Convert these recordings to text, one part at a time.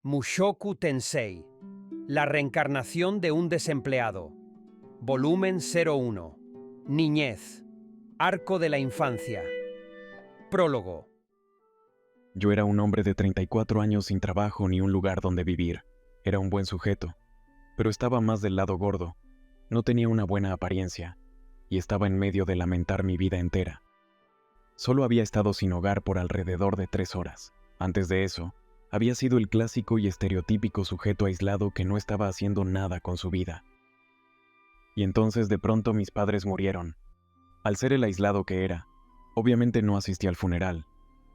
Mushoku Tensei, la reencarnación de un desempleado. Volumen 01. Niñez. Arco de la infancia. Prólogo. Yo era un hombre de 34 años sin trabajo ni un lugar donde vivir. Era un buen sujeto, pero estaba más del lado gordo. No tenía una buena apariencia, y estaba en medio de lamentar mi vida entera. Solo había estado sin hogar por alrededor de 3 horas. Antes de eso, había sido el clásico y estereotípico sujeto aislado que no estaba haciendo nada con su vida. Y entonces de pronto mis padres murieron. Al ser el aislado que era, obviamente no asistí al funeral,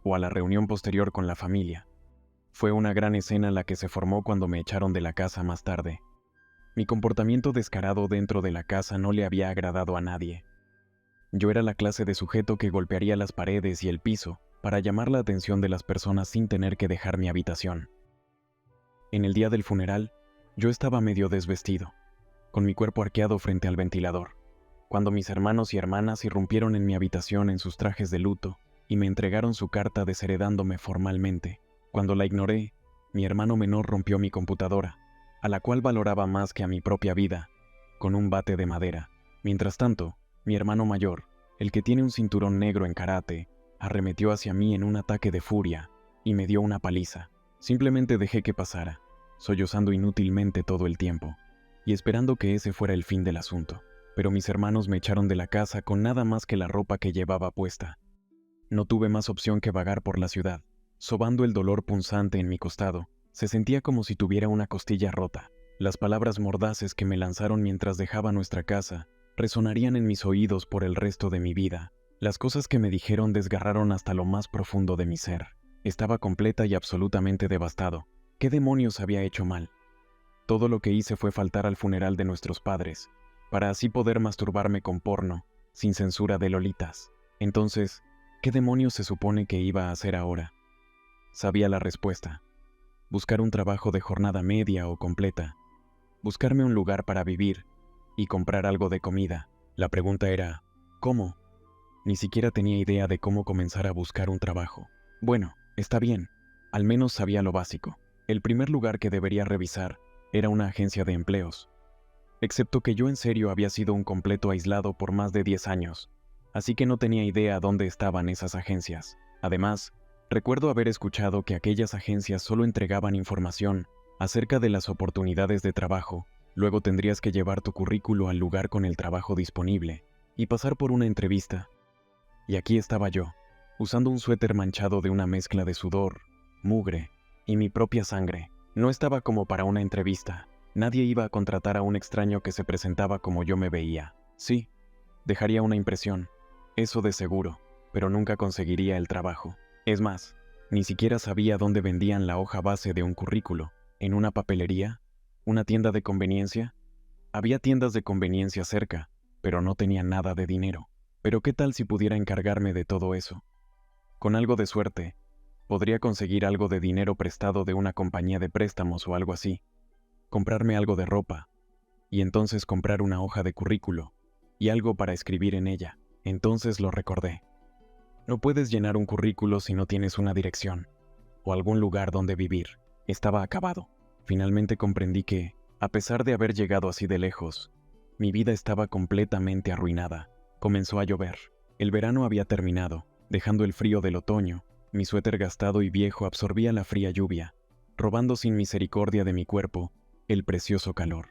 o a la reunión posterior con la familia. Fue una gran escena la que se formó cuando me echaron de la casa más tarde. Mi comportamiento descarado dentro de la casa no le había agradado a nadie. Yo era la clase de sujeto que golpearía las paredes y el piso para llamar la atención de las personas sin tener que dejar mi habitación. En el día del funeral, yo estaba medio desvestido, con mi cuerpo arqueado frente al ventilador, cuando mis hermanos y hermanas irrumpieron en mi habitación en sus trajes de luto y me entregaron su carta desheredándome formalmente. Cuando la ignoré, mi hermano menor rompió mi computadora, a la cual valoraba más que a mi propia vida, con un bate de madera. Mientras tanto, mi hermano mayor, el que tiene un cinturón negro en karate, arremetió hacia mí en un ataque de furia y me dio una paliza. Simplemente dejé que pasara, sollozando inútilmente todo el tiempo, y esperando que ese fuera el fin del asunto. Pero mis hermanos me echaron de la casa con nada más que la ropa que llevaba puesta. No tuve más opción que vagar por la ciudad, sobando el dolor punzante en mi costado. Se sentía como si tuviera una costilla rota. Las palabras mordaces que me lanzaron mientras dejaba nuestra casa resonarían en mis oídos por el resto de mi vida. Las cosas que me dijeron desgarraron hasta lo más profundo de mi ser. Estaba completa y absolutamente devastado. ¿Qué demonios había hecho mal? Todo lo que hice fue faltar al funeral de nuestros padres, para así poder masturbarme con porno, sin censura de lolitas. Entonces, ¿qué demonios se supone que iba a hacer ahora? Sabía la respuesta. Buscar un trabajo de jornada media o completa. Buscarme un lugar para vivir y comprar algo de comida. La pregunta era, ¿cómo? Ni siquiera tenía idea de cómo comenzar a buscar un trabajo. Bueno, está bien, al menos sabía lo básico. El primer lugar que debería revisar era una agencia de empleos. Excepto que yo en serio había sido un completo aislado por más de 10 años, así que no tenía idea dónde estaban esas agencias. Además, recuerdo haber escuchado que aquellas agencias solo entregaban información acerca de las oportunidades de trabajo. Luego tendrías que llevar tu currículo al lugar con el trabajo disponible y pasar por una entrevista. Y aquí estaba yo, usando un suéter manchado de una mezcla de sudor, mugre y mi propia sangre. No estaba como para una entrevista. Nadie iba a contratar a un extraño que se presentaba como yo me veía. Sí, dejaría una impresión, eso de seguro, pero nunca conseguiría el trabajo. Es más, ni siquiera sabía dónde vendían la hoja base de un currículo. ¿En una papelería? ¿Una tienda de conveniencia? Había tiendas de conveniencia cerca, pero no tenía nada de dinero. Pero ¿qué tal si pudiera encargarme de todo eso? Con algo de suerte, podría conseguir algo de dinero prestado de una compañía de préstamos o algo así. Comprarme algo de ropa, y entonces comprar una hoja de currículo, y algo para escribir en ella. Entonces lo recordé. No puedes llenar un currículo si no tienes una dirección, o algún lugar donde vivir. Estaba acabado. Finalmente comprendí que, a pesar de haber llegado así de lejos, mi vida estaba completamente arruinada. Comenzó a llover. El verano había terminado, dejando el frío del otoño. Mi suéter gastado y viejo absorbía la fría lluvia, robando sin misericordia de mi cuerpo el precioso calor.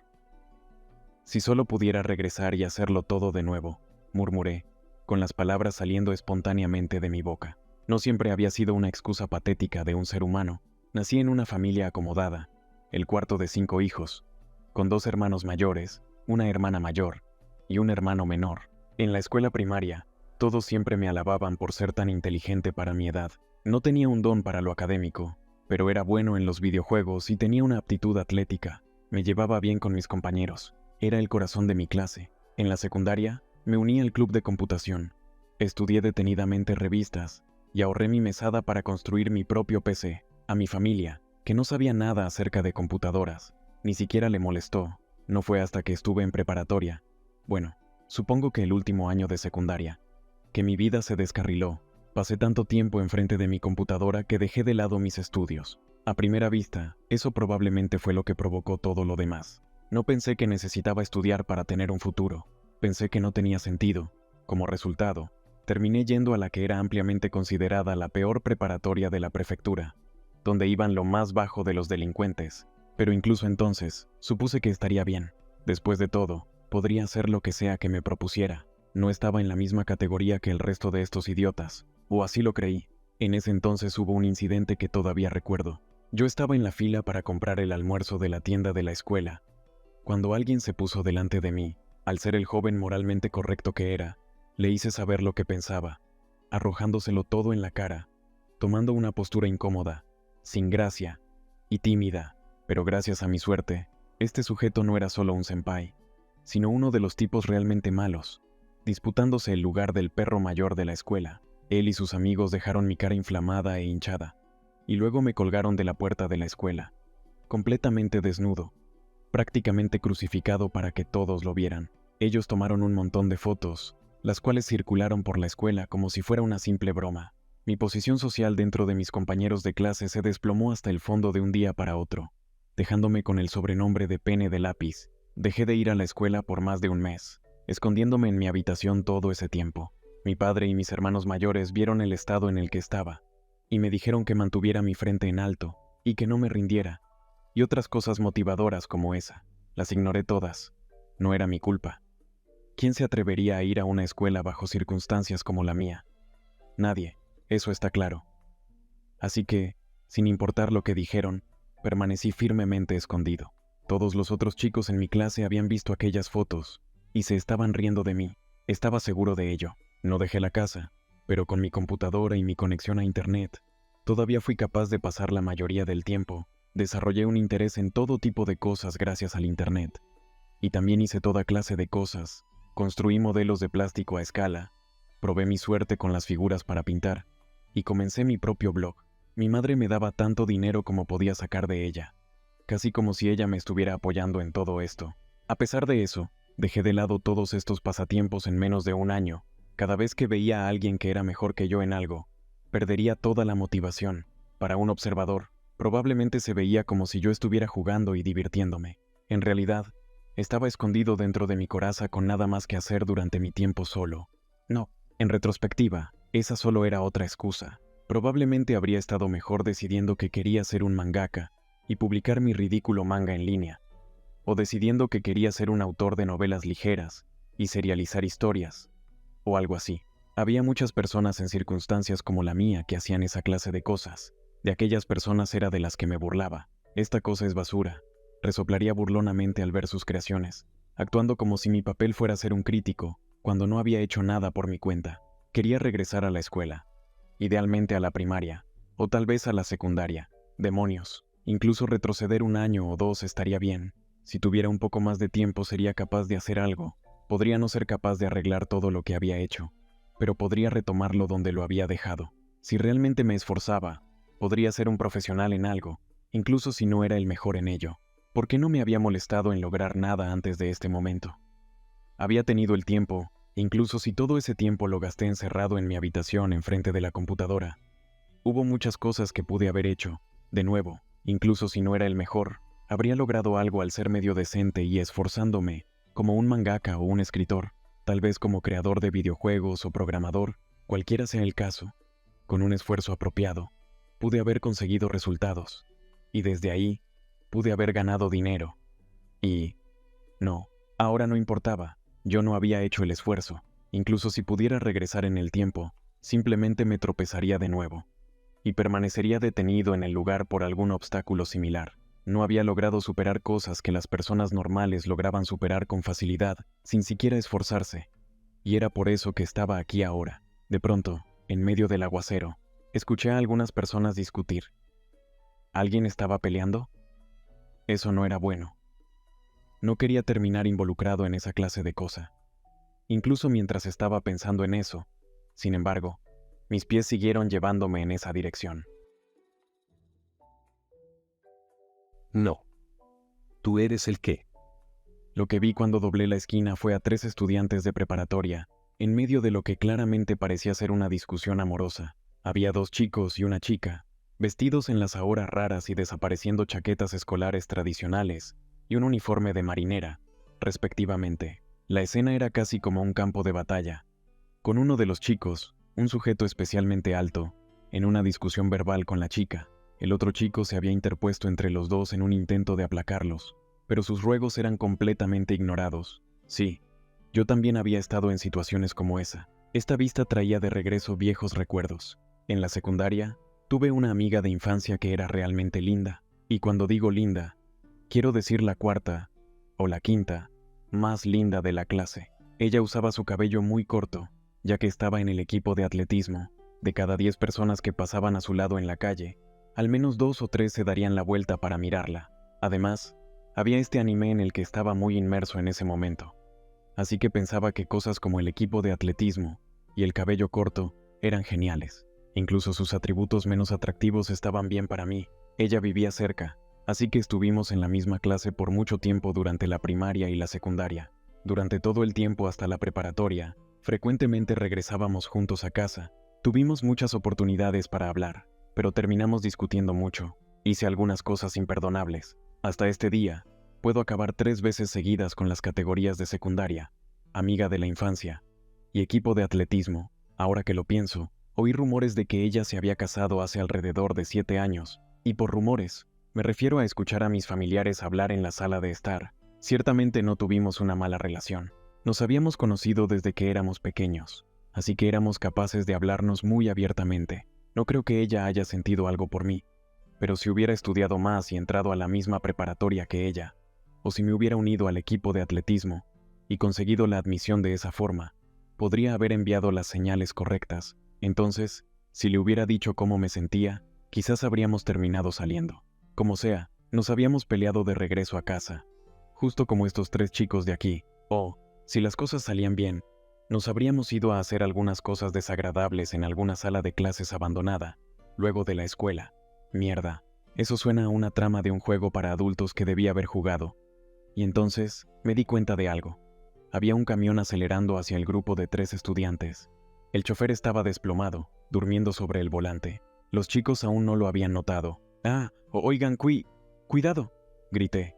Si solo pudiera regresar y hacerlo todo de nuevo, murmuré, con las palabras saliendo espontáneamente de mi boca. No siempre había sido una excusa patética de un ser humano. Nací en una familia acomodada, el cuarto de 5 hijos, con 2 hermanos mayores, una hermana mayor y un hermano menor. En la escuela primaria, todos siempre me alababan por ser tan inteligente para mi edad. No tenía un don para lo académico, pero era bueno en los videojuegos y tenía una aptitud atlética. Me llevaba bien con mis compañeros. Era el corazón de mi clase. En la secundaria, me uní al club de computación. Estudié detenidamente revistas y ahorré mi mesada para construir mi propio PC. A mi familia, que no sabía nada acerca de computadoras, ni siquiera le molestó. No fue hasta que estuve en preparatoria, bueno, supongo que el último año de secundaria, que mi vida se descarriló. Pasé tanto tiempo enfrente de mi computadora que dejé de lado mis estudios. A primera vista, eso probablemente fue lo que provocó todo lo demás. No pensé que necesitaba estudiar para tener un futuro. Pensé que no tenía sentido. Como resultado, terminé yendo a la que era ampliamente considerada la peor preparatoria de la prefectura, donde iban lo más bajo de los delincuentes. Pero incluso entonces, supuse que estaría bien. Después de todo, podría hacer lo que sea que me propusiera. No estaba en la misma categoría que el resto de estos idiotas, o así lo creí. En ese entonces hubo un incidente que todavía recuerdo. Yo estaba en la fila para comprar el almuerzo de la tienda de la escuela, cuando alguien se puso delante de mí. Al ser el joven moralmente correcto que era, le hice saber lo que pensaba, arrojándoselo todo en la cara, tomando una postura incómoda, sin gracia y tímida. Pero gracias a mi suerte, este sujeto no era solo un senpai, sino uno de los tipos realmente malos, disputándose el lugar del perro mayor de la escuela. Él y sus amigos dejaron mi cara inflamada e hinchada, y luego me colgaron de la puerta de la escuela, completamente desnudo, prácticamente crucificado para que todos lo vieran. Ellos tomaron un montón de fotos, las cuales circularon por la escuela como si fuera una simple broma. Mi posición social dentro de mis compañeros de clase se desplomó hasta el fondo de un día para otro, dejándome con el sobrenombre de pene de lápiz. Dejé de ir a la escuela por más de un mes, escondiéndome en mi habitación todo ese tiempo. Mi padre y mis hermanos mayores vieron el estado en el que estaba, y me dijeron que mantuviera mi frente en alto, y que no me rindiera, y otras cosas motivadoras como esa. Las ignoré todas. No era mi culpa. ¿Quién se atrevería a ir a una escuela bajo circunstancias como la mía? Nadie, eso está claro. Así que, sin importar lo que dijeron, permanecí firmemente escondido. Todos los otros chicos en mi clase habían visto aquellas fotos, y se estaban riendo de mí. Estaba seguro de ello. No dejé la casa, pero con mi computadora y mi conexión a internet, todavía fui capaz de pasar la mayoría del tiempo. Desarrollé un interés en todo tipo de cosas gracias al internet. Y también hice toda clase de cosas. Construí modelos de plástico a escala, probé mi suerte con las figuras para pintar, y comencé mi propio blog. Mi madre me daba tanto dinero como podía sacar de ella, casi como si ella me estuviera apoyando en todo esto. A pesar de eso, dejé de lado todos estos pasatiempos en menos de un año. Cada vez que veía a alguien que era mejor que yo en algo, perdería toda la motivación. Para un observador, probablemente se veía como si yo estuviera jugando y divirtiéndome. En realidad, estaba escondido dentro de mi coraza con nada más que hacer durante mi tiempo solo. No, en retrospectiva, esa solo era otra excusa. Probablemente habría estado mejor decidiendo que quería ser un mangaka y publicar mi ridículo manga en línea, o decidiendo que quería ser un autor de novelas ligeras y serializar historias, o algo así. Había muchas personas en circunstancias como la mía que hacían esa clase de cosas. De aquellas personas era de las que me burlaba. Esta cosa es basura. Resoplaría burlonamente al ver sus creaciones, actuando como si mi papel fuera ser un crítico, cuando no había hecho nada por mi cuenta. Quería regresar a la escuela, idealmente a la primaria, o tal vez a la secundaria. Demonios, incluso retroceder un año o dos estaría bien. Si tuviera un poco más de tiempo sería capaz de hacer algo. Podría no ser capaz de arreglar todo lo que había hecho, pero podría retomarlo donde lo había dejado. Si realmente me esforzaba, podría ser un profesional en algo, incluso si no era el mejor en ello. ¿Por qué no me había molestado en lograr nada antes de este momento? Había tenido el tiempo, incluso si todo ese tiempo lo gasté encerrado en mi habitación enfrente de la computadora. Hubo muchas cosas que pude haber hecho. De nuevo, incluso si no era el mejor, habría logrado algo al ser medio decente y esforzándome, como un mangaka o un escritor, tal vez como creador de videojuegos o programador, cualquiera sea el caso. Con un esfuerzo apropiado, pude haber conseguido resultados, y desde ahí, pude haber ganado dinero. Y, no, ahora no importaba, yo no había hecho el esfuerzo. Incluso si pudiera regresar en el tiempo, simplemente me tropezaría de nuevo, y permanecería detenido en el lugar por algún obstáculo similar. No había logrado superar cosas que las personas normales lograban superar con facilidad, sin siquiera esforzarse. Y era por eso que estaba aquí ahora. De pronto, en medio del aguacero, escuché a algunas personas discutir. ¿Alguien estaba peleando? Eso no era bueno. No quería terminar involucrado en esa clase de cosa. Incluso mientras estaba pensando en eso, sin embargo, mis pies siguieron llevándome en esa dirección. No. Tú eres el qué. Lo que vi cuando doblé la esquina fue a 3 estudiantes de preparatoria, en medio de lo que claramente parecía ser una discusión amorosa. Había 2 chicos y una chica, vestidos en las ahora raras y desapareciendo chaquetas escolares tradicionales y un uniforme de marinera, respectivamente. La escena era casi como un campo de batalla, con uno de los chicos, un sujeto especialmente alto, en una discusión verbal con la chica. El otro chico se había interpuesto entre los dos en un intento de aplacarlos, pero sus ruegos eran completamente ignorados. Sí, yo también había estado en situaciones como esa. Esta vista traía de regreso viejos recuerdos. En la secundaria, tuve una amiga de infancia que era realmente linda, y cuando digo linda, quiero decir la cuarta, o la quinta, más linda de la clase. Ella usaba su cabello muy corto, ya que estaba en el equipo de atletismo. De cada 10 personas que pasaban a su lado en la calle, al menos 2 o 3 se darían la vuelta para mirarla. Además, había este anime en el que estaba muy inmerso en ese momento. Así que pensaba que cosas como el equipo de atletismo y el cabello corto eran geniales. Incluso sus atributos menos atractivos estaban bien para mí. Ella vivía cerca, así que estuvimos en la misma clase por mucho tiempo durante la primaria y la secundaria. Durante todo el tiempo hasta la preparatoria, frecuentemente regresábamos juntos a casa. Tuvimos muchas oportunidades para hablar, pero terminamos discutiendo mucho. Hice algunas cosas imperdonables. Hasta este día, puedo acabar 3 veces seguidas con las categorías de secundaria, amiga de la infancia y equipo de atletismo. Ahora que lo pienso, oí rumores de que ella se había casado hace alrededor de 7 años, y por rumores, me refiero a escuchar a mis familiares hablar en la sala de estar. Ciertamente no tuvimos una mala relación. Nos habíamos conocido desde que éramos pequeños, así que éramos capaces de hablarnos muy abiertamente. No creo que ella haya sentido algo por mí, pero si hubiera estudiado más y entrado a la misma preparatoria que ella, o si me hubiera unido al equipo de atletismo y conseguido la admisión de esa forma, podría haber enviado las señales correctas. Entonces, si le hubiera dicho cómo me sentía, quizás habríamos terminado saliendo. Como sea, nos habíamos peleado de regreso a casa, justo como estos 3 chicos de aquí. O, si las cosas salían bien, nos habríamos ido a hacer algunas cosas desagradables en alguna sala de clases abandonada, luego de la escuela. Mierda, eso suena a una trama de un juego para adultos que debí haber jugado. Y entonces, me di cuenta de algo. Había un camión acelerando hacia el grupo de 3 estudiantes. El chofer estaba desplomado, durmiendo sobre el volante. Los chicos aún no lo habían notado. Oigan, cuidado, grité.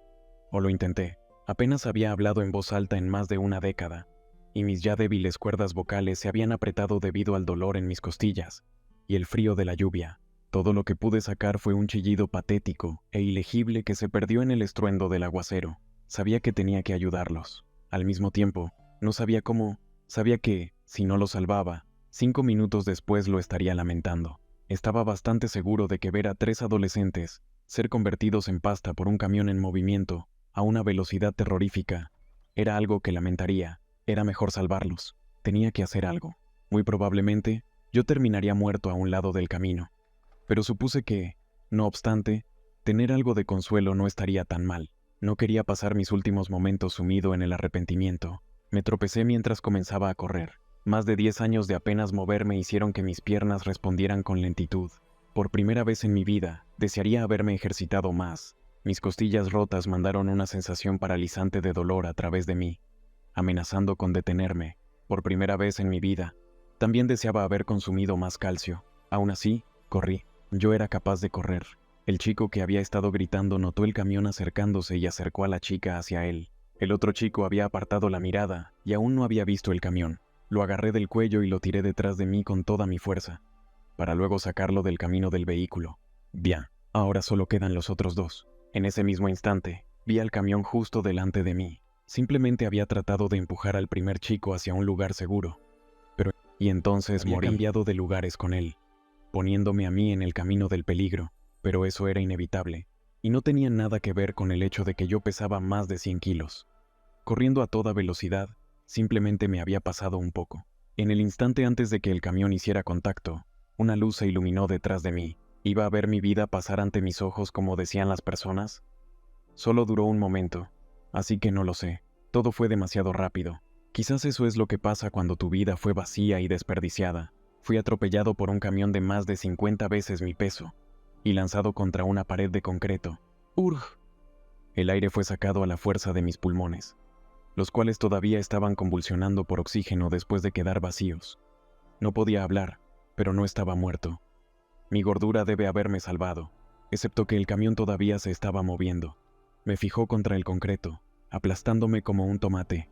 O lo intenté. Apenas había hablado en voz alta en más de una década, y mis ya débiles cuerdas vocales se habían apretado debido al dolor en mis costillas y el frío de la lluvia. Todo lo que pude sacar fue un chillido patético e ilegible que se perdió en el estruendo del aguacero. Sabía que tenía que ayudarlos. Al mismo tiempo, no sabía cómo. Sabía que, si no lo salvaba, 5 minutos después lo estaría lamentando. Estaba bastante seguro de que ver a 3 adolescentes ser convertidos en pasta por un camión en movimiento a una velocidad terrorífica era algo que lamentaría. Era mejor salvarlos. Tenía que hacer algo. Muy probablemente, yo terminaría muerto a un lado del camino. Pero supuse que, no obstante, tener algo de consuelo no estaría tan mal. No quería pasar mis últimos momentos sumido en el arrepentimiento. Me tropecé mientras comenzaba a correr. Más de 10 años de apenas moverme hicieron que mis piernas respondieran con lentitud. Por primera vez en mi vida, desearía haberme ejercitado más. Mis costillas rotas mandaron una sensación paralizante de dolor a través de mí, amenazando con detenerme. Por primera vez en mi vida, también deseaba haber consumido más calcio. Aún así, corrí. Yo era capaz de correr. El chico que había estado gritando notó el camión acercándose y acercó a la chica hacia él. El otro chico había apartado la mirada y aún no había visto el camión. Lo agarré del cuello y lo tiré detrás de mí con toda mi fuerza, para luego sacarlo del camino del vehículo. Bien, ahora solo quedan los otros 2. En ese mismo instante, vi al camión justo delante de mí. Simplemente había tratado de empujar al primer chico hacia un lugar seguro. Y entonces había cambiado de lugares con él, poniéndome a mí en el camino del peligro. Pero eso era inevitable, y no tenía nada que ver con el hecho de que yo pesaba más de 100 kilos. Corriendo a toda velocidad, simplemente me había pasado un poco. En el instante antes de que el camión hiciera contacto, una luz se iluminó detrás de mí. ¿Iba a ver mi vida pasar ante mis ojos como decían las personas? Solo duró un momento, así que no lo sé. Todo fue demasiado rápido. Quizás eso es lo que pasa cuando tu vida fue vacía y desperdiciada. Fui atropellado por un camión de más de 50 veces mi peso y lanzado contra una pared de concreto. ¡Urgh! El aire fue sacado a la fuerza de mis pulmones, los cuales todavía estaban convulsionando por oxígeno después de quedar vacíos. No podía hablar, pero no estaba muerto. Mi gordura debe haberme salvado, excepto que el camión todavía se estaba moviendo. Me fijó contra el concreto, aplastándome como un tomate.